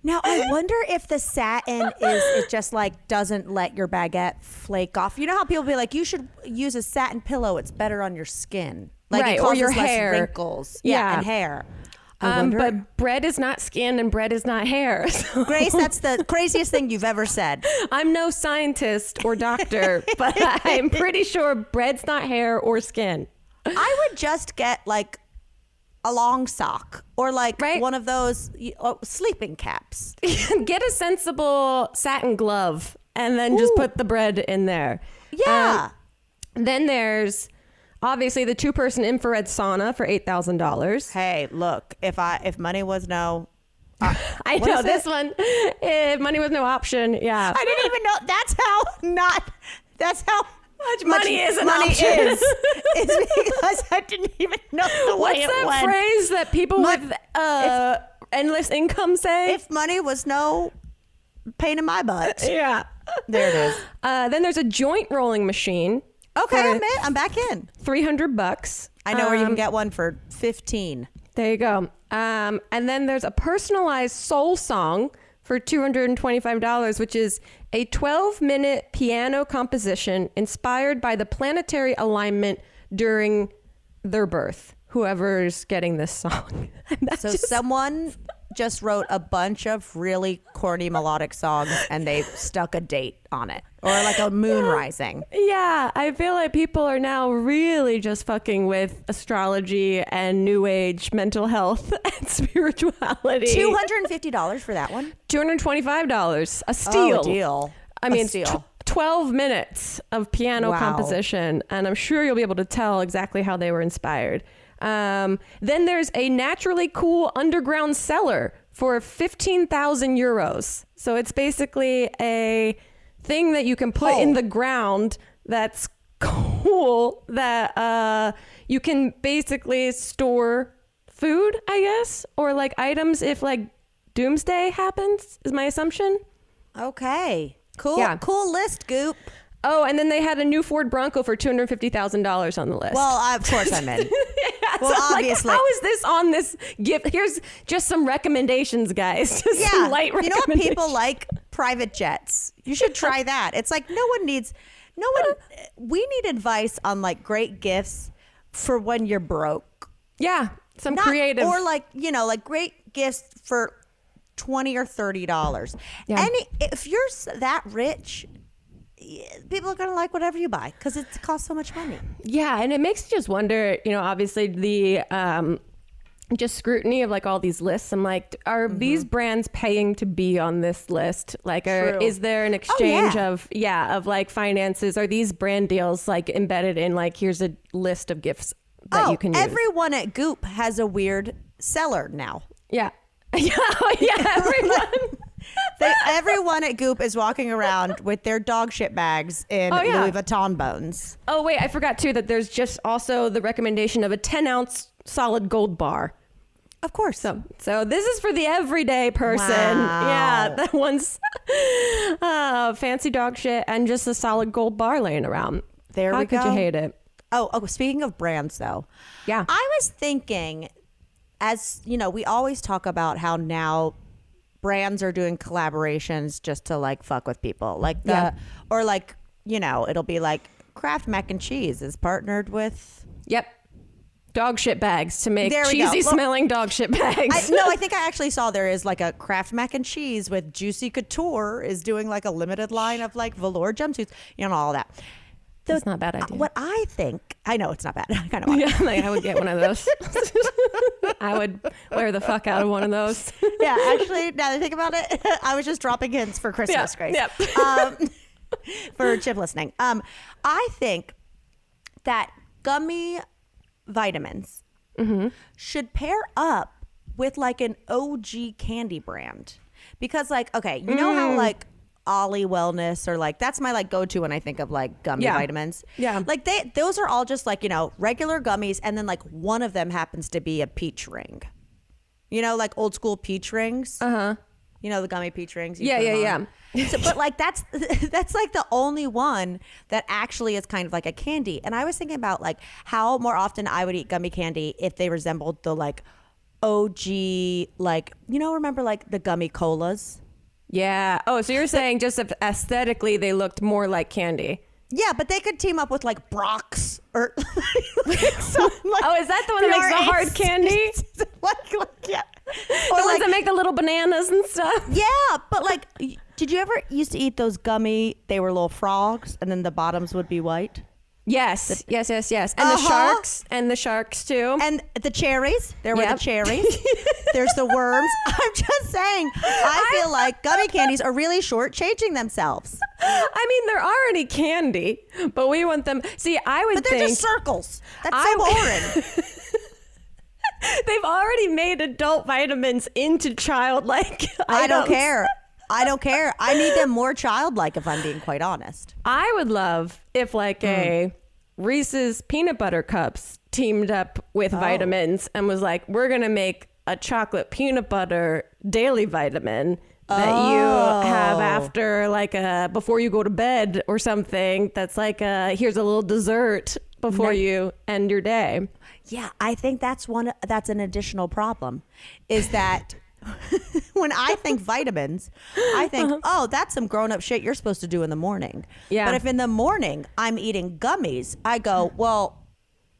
[SPEAKER 2] Now, I wonder if the satin it just like doesn't let your baguette flake off. You know how people be like, you should use a satin pillow. It's better on your skin. Like
[SPEAKER 3] right,
[SPEAKER 2] it causes
[SPEAKER 3] or your
[SPEAKER 2] less
[SPEAKER 3] hair.
[SPEAKER 2] Wrinkles. Yeah, and hair.
[SPEAKER 3] But bread is not skin and bread is not hair. So.
[SPEAKER 2] Grace, that's the craziest thing you've ever said.
[SPEAKER 3] I'm no scientist or doctor, but I'm pretty sure bread's not hair or skin.
[SPEAKER 2] I would just get like a long sock or like one of those sleeping caps.
[SPEAKER 3] Get a sensible satin glove and then just put the bread in there.
[SPEAKER 2] Yeah.
[SPEAKER 3] Then there's obviously the 2-person infrared sauna for $8,000.
[SPEAKER 2] Hey, look, if money was no...
[SPEAKER 3] I know this one. If money was no option, yeah.
[SPEAKER 2] I didn't even know. That's how
[SPEAKER 3] much money is an
[SPEAKER 2] money
[SPEAKER 3] option.
[SPEAKER 2] is because I didn't even know the way it went.
[SPEAKER 3] What's that phrase that people with endless income say?
[SPEAKER 2] If money was no pain in my butt.
[SPEAKER 3] Yeah.
[SPEAKER 2] There it is.
[SPEAKER 3] Then there's a joint rolling machine.
[SPEAKER 2] Okay, I'm back in.
[SPEAKER 3] $300.
[SPEAKER 2] I know where you can get one for $15.
[SPEAKER 3] There you go. And then there's a personalized soul song for $225, which is a 12-minute piano composition inspired by the planetary alignment during their birth. Whoever's getting this song.
[SPEAKER 2] So someone just wrote a bunch of really corny melodic songs and they stuck a date on it, or like a moon rising.
[SPEAKER 3] Yeah, I feel like people are now really just fucking with astrology and new age mental health and spirituality.
[SPEAKER 2] $250 for that one.
[SPEAKER 3] $225. A steal.
[SPEAKER 2] Oh, a deal.
[SPEAKER 3] I mean, 12 minutes of piano composition, and I'm sure you'll be able to tell exactly how they were inspired. Then there's a naturally cool underground cellar for 15,000 euros. So it's basically a thing that you can put in the ground that's cool, that you can basically store food, I guess, or like items if like doomsday happens, is my assumption.
[SPEAKER 2] Okay. Cool. Cool list, Goop.
[SPEAKER 3] Oh, and then they had a new Ford Bronco for $250,000 on the list.
[SPEAKER 2] Well, of course I'm in. Well,
[SPEAKER 3] so
[SPEAKER 2] obviously.
[SPEAKER 3] How is this on this gift? Here's just some recommendations, guys. Just some light recommendations.
[SPEAKER 2] You know what people like? Private jets. You should try that. It's like we need advice on like great gifts for when you're broke.
[SPEAKER 3] Yeah. Some creative.
[SPEAKER 2] Or like, like great gifts for $20 or $30.
[SPEAKER 3] Yeah.
[SPEAKER 2] If you're that rich, people are going to like whatever you buy because it costs so much money.
[SPEAKER 3] Yeah. And it makes you just wonder, obviously the just scrutiny of like all these lists. I'm like, are these brands paying to be on this list? Like, is there an exchange of like finances? Are these brand deals like embedded in like, here's a list of gifts that you can use?
[SPEAKER 2] Everyone at Goop has a weird cellar now.
[SPEAKER 3] Yeah. Everyone.
[SPEAKER 2] Everyone at Goop is walking around with their dog shit bags in Louis Vuitton bones.
[SPEAKER 3] Oh, wait, I forgot too that there's just also the recommendation of a 10-ounce solid gold bar.
[SPEAKER 2] Of course.
[SPEAKER 3] So this is for the everyday person.
[SPEAKER 2] Wow.
[SPEAKER 3] Yeah, that one's fancy dog shit and just a solid gold bar laying around.
[SPEAKER 2] There we go.
[SPEAKER 3] How could you hate it?
[SPEAKER 2] Oh, speaking of brands though.
[SPEAKER 3] Yeah.
[SPEAKER 2] I was thinking, as we always talk about how now brands are doing collaborations just to like fuck with people. Like or like, it'll be like Kraft Mac and Cheese is partnered with.
[SPEAKER 3] Yep. Dog shit bags to make cheesy smelling dog shit bags.
[SPEAKER 2] I think I actually saw there is like a Kraft Mac and Cheese with Juicy Couture is doing like a limited line of like velour jumpsuits, all that.
[SPEAKER 3] That's not a bad idea.
[SPEAKER 2] What I think, I know it's not bad. I kind of want
[SPEAKER 3] it. Like I would get one of those. I would wear the fuck out of one of those.
[SPEAKER 2] Yeah, actually, now that I think about it, I was just dropping hints for Christmas, Grace.
[SPEAKER 3] Yep.
[SPEAKER 2] for Chip listening. I think that gummy vitamins should pair up with like an OG candy brand. Because like, okay, you know how like Ollie Wellness or like, that's my like go-to when I think of like gummy vitamins.
[SPEAKER 3] Yeah.
[SPEAKER 2] Like those are all just like, you know, regular gummies. And then like one of them happens to be a peach ring. You know, like old school peach rings. You know, the gummy peach rings.
[SPEAKER 3] Yeah.
[SPEAKER 2] So, but like that's like the only one that actually is kind of like a candy. And I was thinking about like how more often I would eat gummy candy if they resembled the like OG, like, you know, remember like the gummy colas?
[SPEAKER 3] Yeah. Oh, so you're saying just aesthetically they looked more like candy.
[SPEAKER 2] Yeah, but they could team up with like Brock's or like some, like,
[SPEAKER 3] oh, is that the one that makes the hard candy?
[SPEAKER 2] Yeah.
[SPEAKER 3] The ones that make the little bananas and stuff.
[SPEAKER 2] Yeah, but like, did you ever used to eat those gummy, they were little frogs and then the bottoms would be white?
[SPEAKER 3] Yes. And the sharks too.
[SPEAKER 2] And the cherries. There were the cherries. There's the worms. I'm just saying, I feel like gummy candies are really shortchanging themselves.
[SPEAKER 3] I mean, they're already candy, but we want them. See, I would
[SPEAKER 2] think. But they're just circles. That's so boring.
[SPEAKER 3] They've already made adult vitamins into childlike items.
[SPEAKER 2] I don't care. I need them more childlike, if I'm being quite honest.
[SPEAKER 3] I would love if like a Reese's peanut butter cups teamed up with vitamins and was like, we're going to make a chocolate peanut butter daily vitamin that you have after like before you go to bed or something. That's like here's a little dessert before you end your day.
[SPEAKER 2] Yeah, I think that's an additional problem is that when I think vitamins, I think, oh, that's some grown-up shit you're supposed to do in the morning.
[SPEAKER 3] Yeah.
[SPEAKER 2] But if in the morning I'm eating gummies, I go, well,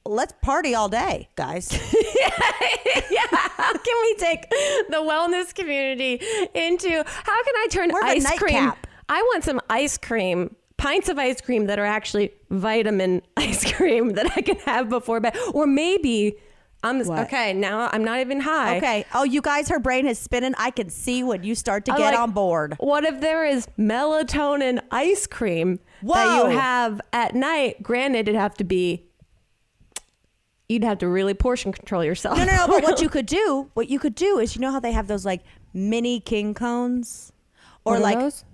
[SPEAKER 2] let's party all day, guys.
[SPEAKER 3] Yeah. How can we take the wellness community into, how can I turn ice cream? I want some ice cream, pints of ice cream that are actually vitamin ice cream that I can have before bed. Or maybe... okay, now I'm not even high.
[SPEAKER 2] Okay. Oh, you guys, her brain is spinning. I can see when you start to get on board.
[SPEAKER 3] What if there is melatonin ice cream that you have at night? Granted, you'd have to really portion control yourself.
[SPEAKER 2] No. But what you could do is, you know how they have those like mini king cones, or like
[SPEAKER 3] those?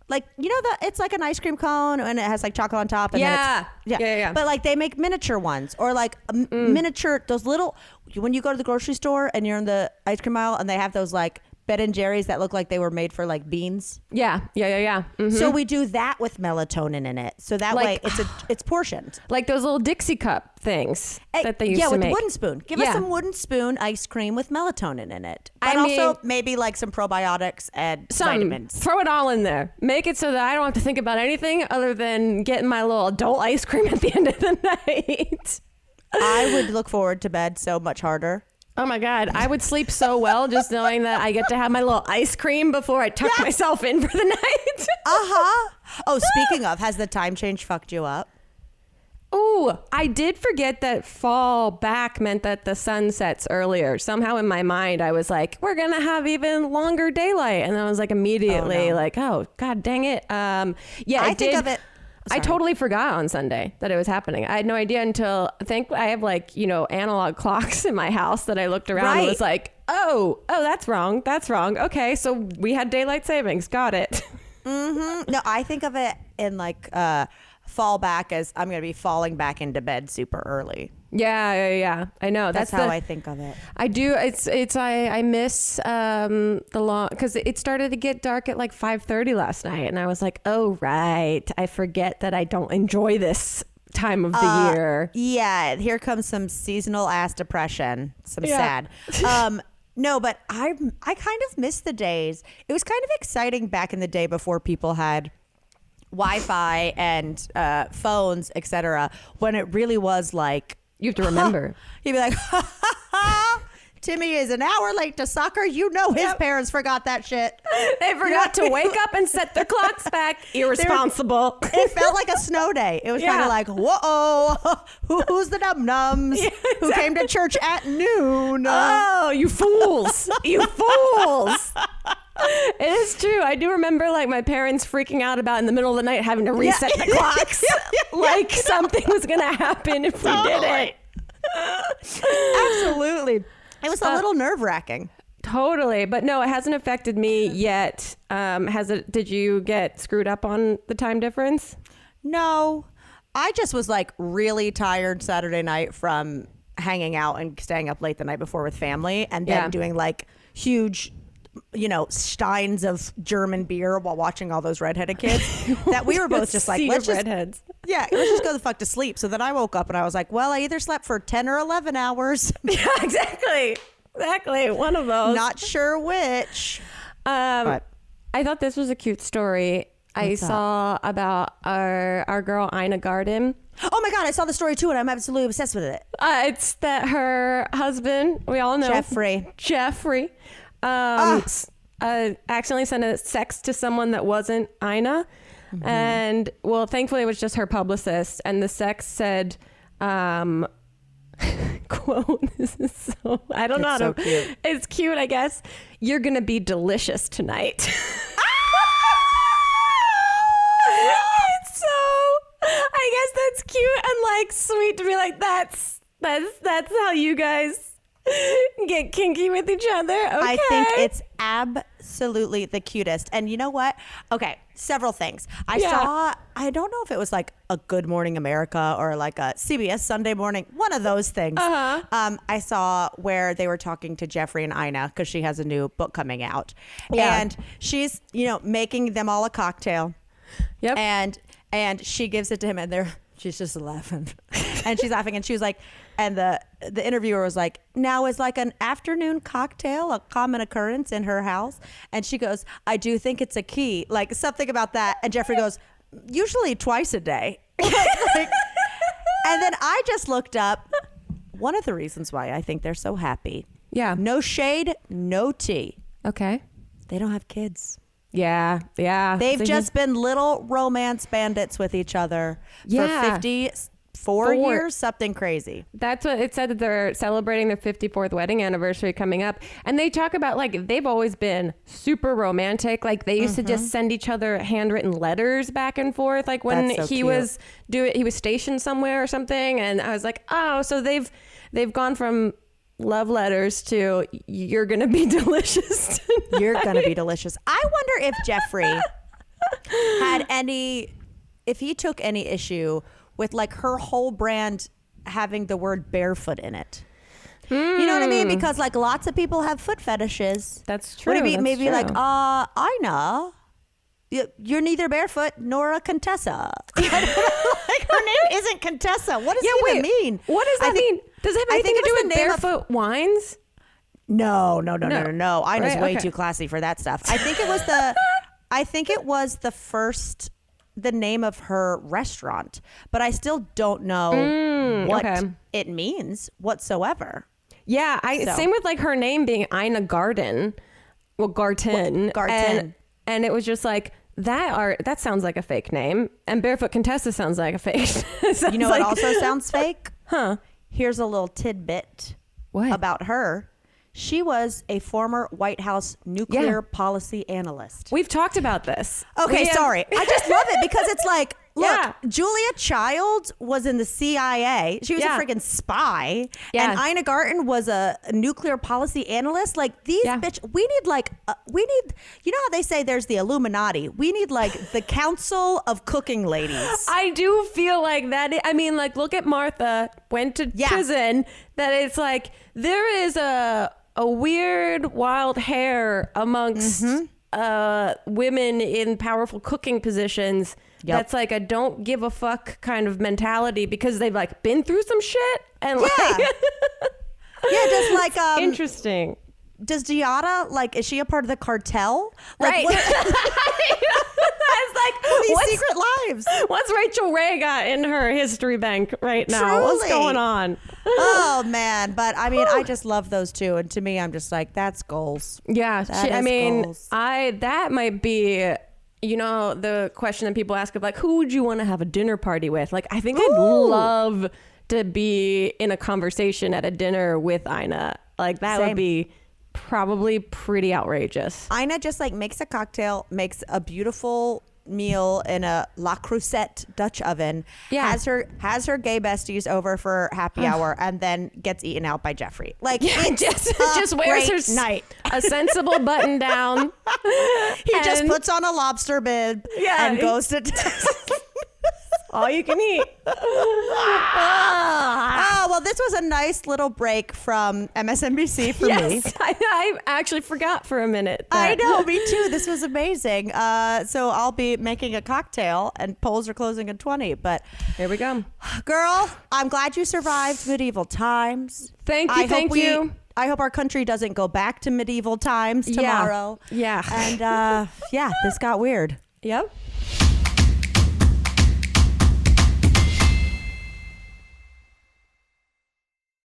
[SPEAKER 2] Like, you know, it's like an ice cream cone and it has like chocolate on top. And
[SPEAKER 3] yeah.
[SPEAKER 2] Then
[SPEAKER 3] Yeah.
[SPEAKER 2] But like they make miniature ones, or like miniature, those little, when you go to the grocery store and you're in the ice cream aisle and they have those like Ben and Jerry's that look like they were made for like beans.
[SPEAKER 3] Yeah. Mm-hmm.
[SPEAKER 2] So we do that with melatonin in it. So that way it's portioned.
[SPEAKER 3] Like those little Dixie cup things that they used to make.
[SPEAKER 2] Yeah, with the wooden spoon. Give us some wooden spoon ice cream with melatonin in it. But also maybe like some probiotics and vitamins.
[SPEAKER 3] Throw it all in there. Make it so that I don't have to think about anything other than getting my little adult ice cream at the end of the night.
[SPEAKER 2] I would look forward to bed so much harder.
[SPEAKER 3] Oh my God, I would sleep so well just knowing that I get to have my little ice cream before I tuck myself in for the night.
[SPEAKER 2] Oh, speaking of, has the time change fucked you up?
[SPEAKER 3] Oh, I did forget that fall back meant that the sun sets earlier. Somehow in my mind, I was like, we're going to have even longer daylight. And I was like immediately like, oh, God dang it. I think of it. I totally forgot on Sunday that it was happening. I had no idea until I think I have like, analog clocks in my house that I looked around and was like, oh, that's wrong. That's wrong. Okay. So we had daylight savings. Got it.
[SPEAKER 2] Mm-hmm. No, I think of it in like fall back as I'm going to be falling back into bed super early.
[SPEAKER 3] Yeah. I know.
[SPEAKER 2] That's how I think of it.
[SPEAKER 3] I do. I miss the long, because it started to get dark at like 5:30 last night, and I was like, oh right, I forget that I don't enjoy this time of the year.
[SPEAKER 2] Yeah, here comes some seasonal ass depression. Sad. No, but I kind of miss the days. It was kind of exciting back in the day before people had Wi-Fi and phones, etc. When it really was like,
[SPEAKER 3] you have to remember.
[SPEAKER 2] He'd be like, Timmy is an hour late to soccer. His parents forgot that shit.
[SPEAKER 3] They forgot to wake up and set their clocks back. Irresponsible.
[SPEAKER 2] It felt like a snow day. It was kind of like, whoa, who's the num-nums who came to church at noon?
[SPEAKER 3] Oh, you fools. You fools. It is true. I do remember like my parents freaking out about in the middle of the night having to reset the clocks. Like something was going to happen if we did it.
[SPEAKER 2] Absolutely. It was a little nerve-wracking.
[SPEAKER 3] Totally. But no, it hasn't affected me yet. Did you get screwed up on the time difference?
[SPEAKER 2] No. I just was like really tired Saturday night from hanging out and staying up late the night before with family and then doing like huge, steins of German beer while watching all those redheaded kids that we were both just like, let's just go the fuck to sleep. So then I woke up and I was like, well, I either slept for 10 or 11 hours.
[SPEAKER 3] Yeah, exactly. One of those.
[SPEAKER 2] Not sure which.
[SPEAKER 3] But I thought this was a cute story. I saw about our girl Ina Garten.
[SPEAKER 2] Oh my God, I saw the story too and I'm absolutely obsessed with it.
[SPEAKER 3] It's that her husband, we all know Jeffrey, accidentally sent a sext to someone that wasn't Ina. Mm-hmm. And well, thankfully it was just her publicist. And the sext said, quote, this is so, I don't know how to, cute. It's cute, I guess. You're going to be delicious tonight. I guess that's cute and like sweet to be like, that's how you guys get kinky with each other. Okay.
[SPEAKER 2] I think it's absolutely the cutest. And you know what? Okay, several things. I don't know if it was like a Good Morning America or like a CBS Sunday Morning, one of those things. I saw where they were talking to Jeffrey and Ina because she has a new book coming out. Yeah. And she's, making them all a cocktail.
[SPEAKER 3] Yep.
[SPEAKER 2] And she gives it to him and she's just laughing and she's laughing and she was like, and the interviewer was like, now is like an afternoon cocktail a common occurrence in her house? And she goes, I do think it's a key, like something about that. And Jeffrey goes, usually twice a day. And then I just looked up one of the reasons why I think they're so happy. Yeah. No shade, no tea.
[SPEAKER 3] Okay.
[SPEAKER 2] They don't have kids.
[SPEAKER 3] Yeah.
[SPEAKER 2] They've just been little romance bandits with each other for 54 years, something crazy.
[SPEAKER 3] That's what it said, that they're celebrating their 54th wedding anniversary coming up. And they talk about like they've always been super romantic. Like they used to just send each other handwritten letters back and forth. Like when he was stationed somewhere or something. And I was like, oh, so they've gone from love letters to you're gonna be delicious tonight.
[SPEAKER 2] You're gonna be delicious. I wonder if Jeffrey if he took any issue with like her whole brand having the word barefoot in it. You know what I mean? Because like lots of people have foot fetishes.
[SPEAKER 3] That's true.
[SPEAKER 2] Maybe like Ina, you're neither barefoot nor a Contessa. Like her name isn't Contessa. What does it even mean?
[SPEAKER 3] What does that mean? Does it have anything to do with barefoot wines?
[SPEAKER 2] No. Ina's way too classy for that stuff. I think it was the name of her restaurant, but I still don't know what it means whatsoever.
[SPEAKER 3] Yeah, same with like her name being Ina Garten. Well, Garten. And it was just like, that sounds like a fake name. And Barefoot Contessa sounds like a fake.
[SPEAKER 2] You know what also sounds fake? Huh. Here's a little tidbit about her. She was a former White House nuclear policy analyst.
[SPEAKER 3] We've talked about this.
[SPEAKER 2] Okay, sorry. I just love it because it's like, look, Julia Child was in the CIA. She was a freaking spy. Yeah. And Ina Garten was a nuclear policy analyst. Like these we need, you know how they say there's the Illuminati? We need like the Council of Cooking Ladies.
[SPEAKER 3] I do feel like that. I mean, like look at Martha, went to prison. That it's like there is a weird wild hair amongst women in powerful cooking positions. Yep. That's like a don't give a fuck kind of mentality because they've like been through some shit and
[SPEAKER 2] just like
[SPEAKER 3] interesting.
[SPEAKER 2] Does Giada, like, is she a part of the cartel? Like,
[SPEAKER 3] right.
[SPEAKER 2] It's like, these secret lives.
[SPEAKER 3] What's Rachel Ray got in her history bank right now?
[SPEAKER 2] Truly.
[SPEAKER 3] What's going on?
[SPEAKER 2] Oh, man. But, I mean, I just love those two. And to me, I'm just like, that's goals.
[SPEAKER 3] Yeah. Goals. That might be... You know, the question that people ask of like, who would you want to have a dinner party with? Like, I think I'd love to be in a conversation at a dinner with Ina. Like, that would be probably pretty outrageous.
[SPEAKER 2] Ina just like makes a cocktail, makes a beautiful meal in a La Crusette Dutch oven, has her gay besties over for happy hour, and then gets eaten out by Jeffrey. Like,
[SPEAKER 3] just wears her
[SPEAKER 2] night.
[SPEAKER 3] A sensible button down.
[SPEAKER 2] He just puts on a lobster bib and goes to
[SPEAKER 3] all you can eat.
[SPEAKER 2] Oh, well, this was a nice little break from MSNBC for me.
[SPEAKER 3] I actually forgot for a minute.
[SPEAKER 2] I know, me too. This was amazing. So I'll be making a cocktail, and polls are closing in 20. But
[SPEAKER 3] here we go.
[SPEAKER 2] Girl, I'm glad you survived medieval times.
[SPEAKER 3] Thank you.
[SPEAKER 2] I hope our country doesn't go back to medieval times tomorrow.
[SPEAKER 3] Yeah.
[SPEAKER 2] And this got weird.
[SPEAKER 3] Yep.